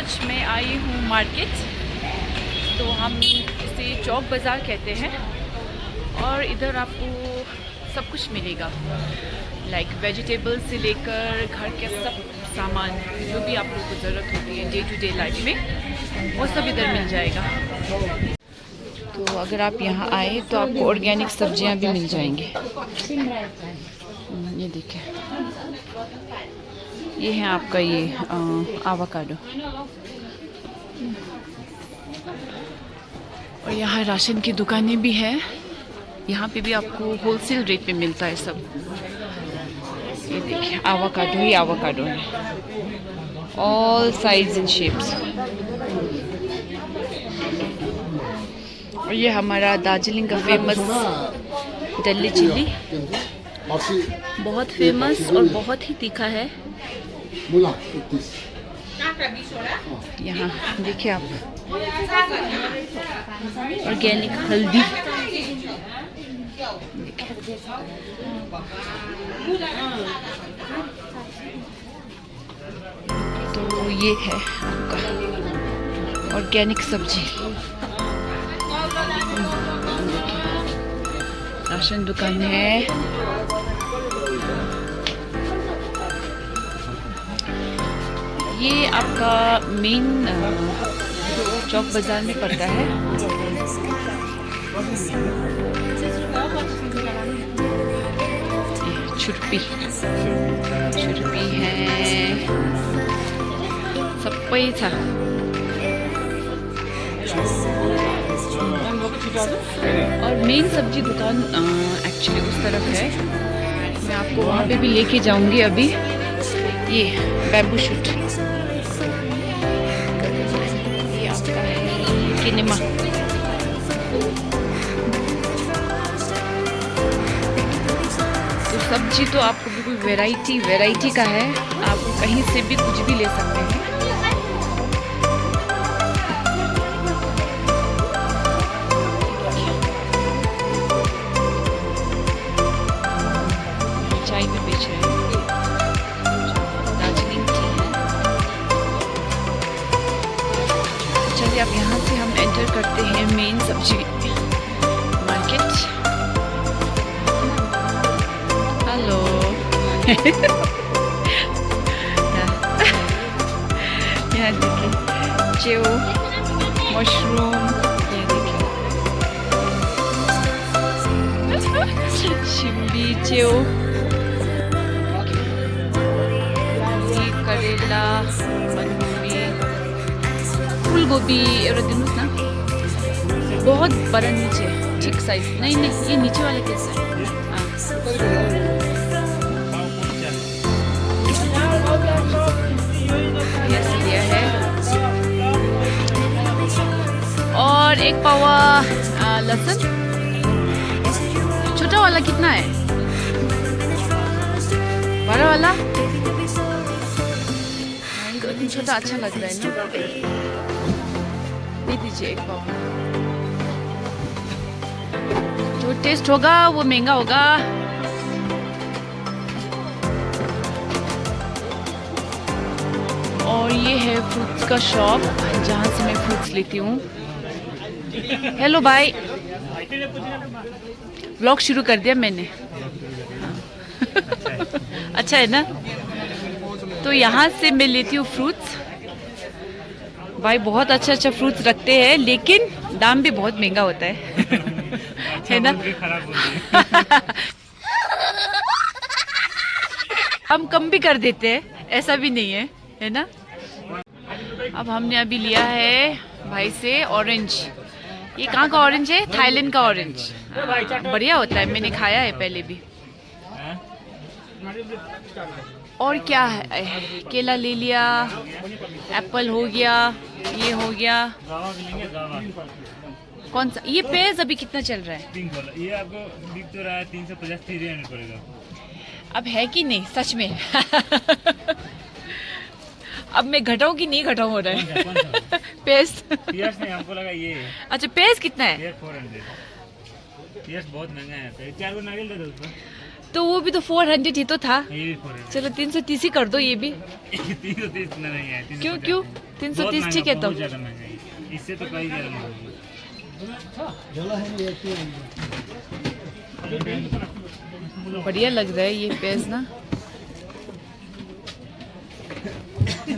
आज मैं आई हूँ मार्केट, तो हम इसे चौक बाज़ार कहते हैं। और इधर आपको सब कुछ मिलेगा, लाइक वेजिटेबल से लेकर घर के सब सामान जो भी आप लोगों को ज़रूरत होती है डे टू डे लाइफ में, वो सब इधर मिल जाएगा। तो अगर आप यहाँ आए तो आपको ऑर्गेनिक सब्जियाँ भी मिल जाएंगी। ये देखिए, ये है आपका ये आवाकाडो। और यहाँ राशन की दुकानें भी है, यहाँ पे भी आपको होलसेल रेट पे मिलता है सब। ये देखिए, आवाकाडो ही आवाकाडो है, ऑल साइज एंड शेप्स। और ये हमारा दार्जिलिंग का फेमस दिल्ली चिल्ली, बहुत फेमस और बहुत ही तीखा है। यहाँ देखिए आप, ऑर्गेनिक हल्दी, तो ये है आपका ऑर्गेनिक सब्जी। राशन दुकान है। ये आपका मेन चौक बाज़ार में पड़ता है। छुरपी है, सब पैसा। और मेन सब्जी दुकान एक्चुअली उस तरफ है, मैं आपको वहाँ पे भी लेके जाऊंगी अभी। ये बैम्बू शूट, ये आपका है किनेमा। तो सब्जी तो आपको बिल्कुल वैरायटी का है, आप कहीं से भी कुछ भी ले सकते हैं। चाय भी बेच रहे हैं, दार्जिलिंग टी है। चलिए अब यहाँ से हम एंटर करते हैं मेन सब्जी मार्केट। हेलो यहाँ देखिए, चेव, मशरूम, ये देखिए शिम्बी, चेव, करेला, बंदगोभी, फूल गोभी। एउटा दिनुहोस् न, बहुत बड़ा नीचे, ठीक साइज। नहीं, ये नीचे वाले कैसे है? ऐसे दिया है। और एक पावा लहसुन। छोटा वाला कितना है? 12 वाला छोटा अच्छा लग रहा है ना, दे दीजिए एक पाव। जो टेस्ट होगा वो महंगा होगा। और ये है फ्रूट्स का शॉप, जहाँ से मैं फ्रूट्स लेती हूँ। हेलो भाई, व्लॉग शुरू कर दिया मैंने। अच्छा है ना? तो यहाँ से मैं लेती हूँ फ्रूट्स। भाई बहुत अच्छा फ्रूट्स रखते हैं, लेकिन दाम भी बहुत महंगा होता है। है ना? हम कम भी कर देते हैं, ऐसा भी नहीं है, है ना? अब हमने अभी लिया है भाई से ऑरेंज। ये कहाँ का ऑरेंज है? थाईलैंड का ऑरेंज। बढ़िया होता है, मैंने खाया है पहले भी। और क्या है, केला ले लिया, एप्पल हो गया, ये हो गया। कौन सा? ये पेज अभी कितना चल रहा है? पिंक वाला ये आपको बिक तो रहा है 350, 300 पड़ेगा। अब है कि नहीं सच में? अब मैं घटाऊं कि नहीं घटाऊं हो रहा है? पेज नहीं, हमको लगा ये। अच्छा, पेज कितना है? ये 400। बहुत महंगा है। 4 को नारियल दे दो उसको। तो वो भी तो 400 ही तो था। ये भी 400। चलो 330 ही कर दो ये भी। 330 नहीं है, 350 क्यों क्यों? बहुत 330 ठीक है महंगा, तो। बहुत ज़्यादा महंगा है। इससे तो कई ज़्यादा महंगा है। बढ़िया लग रहा है ये पेज ना।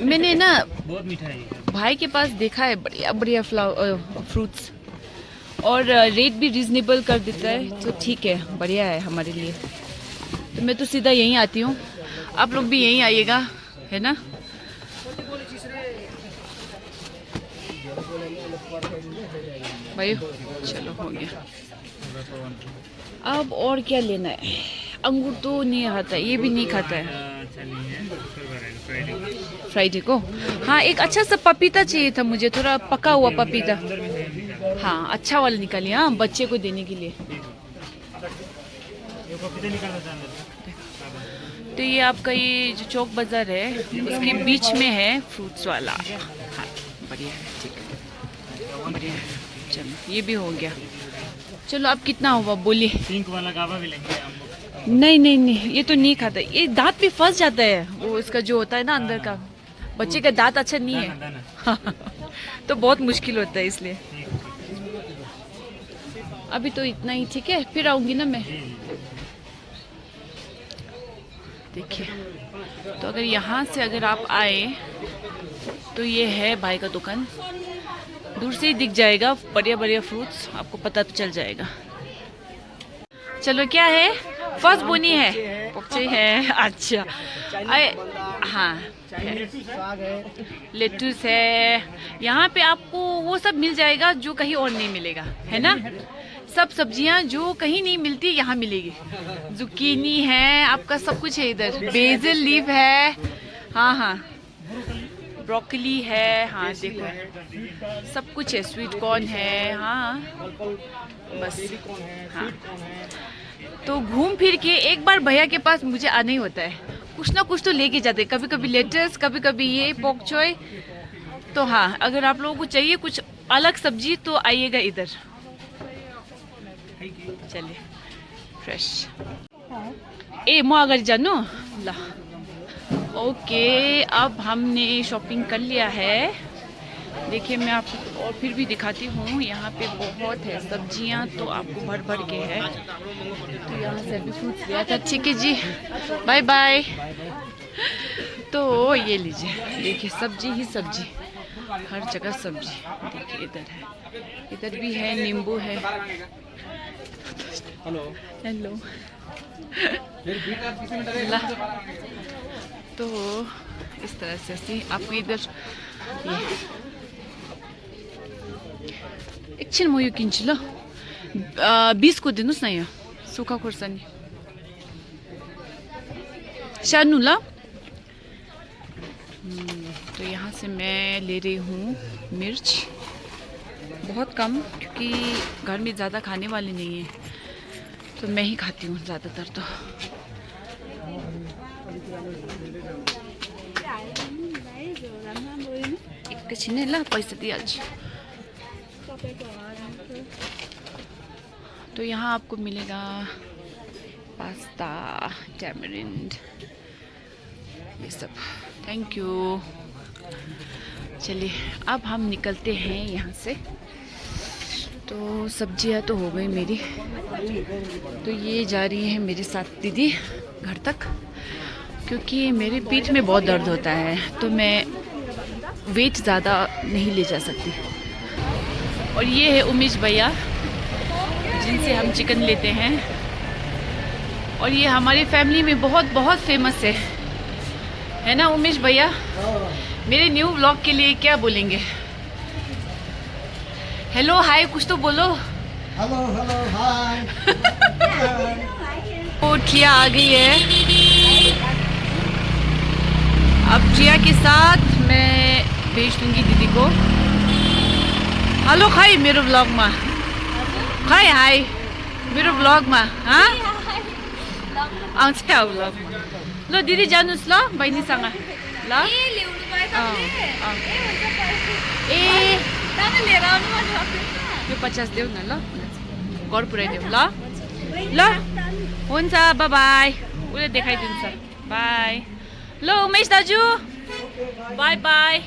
मैंने ना बहुत मीठा है ये। भाई के पास देखा है बढ़िया बढ़िया फ्रूट्स, और रेट भी रिजनेबल कर देता है, तो ठीक है, बढ़िया है हमारे लिए। तो मैं तो सीधा यहीं आती हूँ, आप लोग भी यहीं आइएगा, है ना। भाई चलो हो गया। अब और क्या लेना है? अंगूर तो नहीं खाता, ये भी नहीं खाता है। अच्छा नहीं है, शुक्र है, फ्राइडे। फ्राइडे को हाँ, एक अच्छा सा पपीता चाहिए था मुझे, थोड़ा पका हुआ पपीता। अंदर में है मीठा। हाँ अच्छा वाला निकालिए, हाँ बच्चे को देने के लिए। ये पपीता निकालना था अंदर से। तो ये आपका ये जो चौक बाजार है उसके बीच में है फ्रूट्स वाला। हाँ बढ़िया है, ठीक है, बढ़िया है। चलो ये भी हो गया। चलो अब कितना हुआ बोलिए। पिंक वाला गावा भी लेंगे हम लोग। नहीं नहीं नहीं, ये तो नहीं खाता, ये दांत भी फंस जाता है, वो इसका जो होता है ना अंदर का। बच्चे का दांत अच्छा नहीं है। दाना। तो बहुत मुश्किल होता है इसलिए। ठीक है। अभी तो इतना ही, ठीक है, फिर आऊंगी ना मैं। जी, जी। देखिए, तो अगर यहाँ से अगर आप आए तो ये है भाई का दुकान, दूर से ही दिख जाएगा, बढ़िया बढ़िया फ्रूट्स आपको पता चल जाएगा। चलो क्या है? फर्स्ट बोनी है, पक्षी है, अच्छा। हाँ लेटूस है, यहाँ पे आपको वो सब मिल जाएगा जो कहीं और नहीं मिलेगा, है ना। सब सब्जियां जो कहीं नहीं मिलती यहाँ मिलेगी। जुकीनी है आपका, सब कुछ है इधर। बेसिल लीफ है, हाँ हाँ, ब्रोकली है, हाँ देखो सब कुछ है। स्वीट कॉर्न है, हाँ बस, हाँ। तो घूम फिर के एक बार भैया के पास मुझे आना ही होता है, कुछ ना कुछ तो लेके जाते, कभी कभी लेटस, कभी कभी ये पोक चॉय। तो हाँ, अगर आप लोगों को चाहिए कुछ अलग सब्जी तो आइएगा इधर। चलिए फ्रेश ए म अगाडि जानु ल। ओके, अब हमने शॉपिंग कर लिया है। देखिए मैं आपको और फिर भी दिखाती हूँ, यहाँ पे बहुत है सब्जियाँ, तो आपको भर भर के है। तो यहाँ से भी फ्रूट्स लिया था। ठीक है जी, बाय बाय। तो ये लीजिए, देखिए सब्जी ही सब्जी, हर जगह सब्जी। देखिए इधर है, इधर भी है, नींबू है। हेलो ला। तो इस तरह से आपको इधर ये एकछिन म यो किन्छु ल। 20 को दिनुहोस् न, यो सुक्खा खुर्सानी सानो ल। तो यहाँ से मैं ले रही हूँ मिर्च, बहुत कम, क्योंकि घर में ज़्यादा खाने वाले नहीं है, तो मैं ही खाती हूँ ज़्यादातर। तो एकछिन है ल, पैसा दिइहाल्छु। तो यहाँ आपको मिलेगा पास्ता, टैमरिंड, ये सब। Thank you. चलिए अब हम निकलते हैं यहाँ से। तो सब्जियाँ तो हो गई मेरी, तो ये जा रही है मेरे साथ दीदी घर तक, क्योंकि मेरे पीठ में बहुत दर्द होता है, तो मैं वेट ज़्यादा नहीं ले जा सकती। और ये है उमेश भैया, जिनसे हम चिकन लेते हैं, और ये हमारी फैमिली में बहुत बहुत फेमस है ना उमेश भैया। मेरे न्यू व्लॉग के लिए क्या बोलेंगे? हेलो हाय कुछ तो बोलो। Hello hello hi. तो ट्रिया आ गई है, अब ट्रिया के साथ मैं भेज दूंगी दीदी को। हेलो खाई मेरो ब्लॉगमा, खाई हाई मेरो ब्लॉगमा, हाँ आउँछ ब्लॉगमा। ल दिदी जानुहोस् ल बहिनीसँग ल। ए यो 50 देऊ न ल, घर पुऱ्याइदेऊ ल। ल हुन्छ बाई उसले देखाइदिन्छ बाई ल उमेश दाजु बाई बाई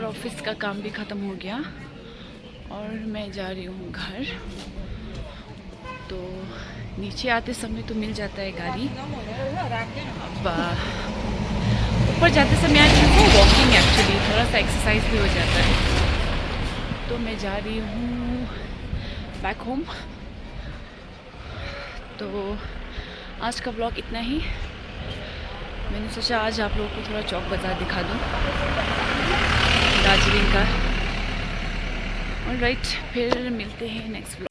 ऑफिस का काम भी ख़त्म हो गया और मैं जा रही हूँ घर। तो नीचे आते समय तो मिल जाता है गाड़ी, अब ऊपर जाते समय आज वॉकिंग एक्चुअली थोड़ा सा एक्सरसाइज भी हो जाता है। तो मैं जा रही हूँ बैक होम। तो आज का ब्लॉग इतना ही। मैंने सोचा आज आप लोगों को थोड़ा चौक बाज़ार दिखा दूँ दार्जिलिंग का। ऑलराइट, फिर मिलते हैं नेक्स्ट ब्लॉग।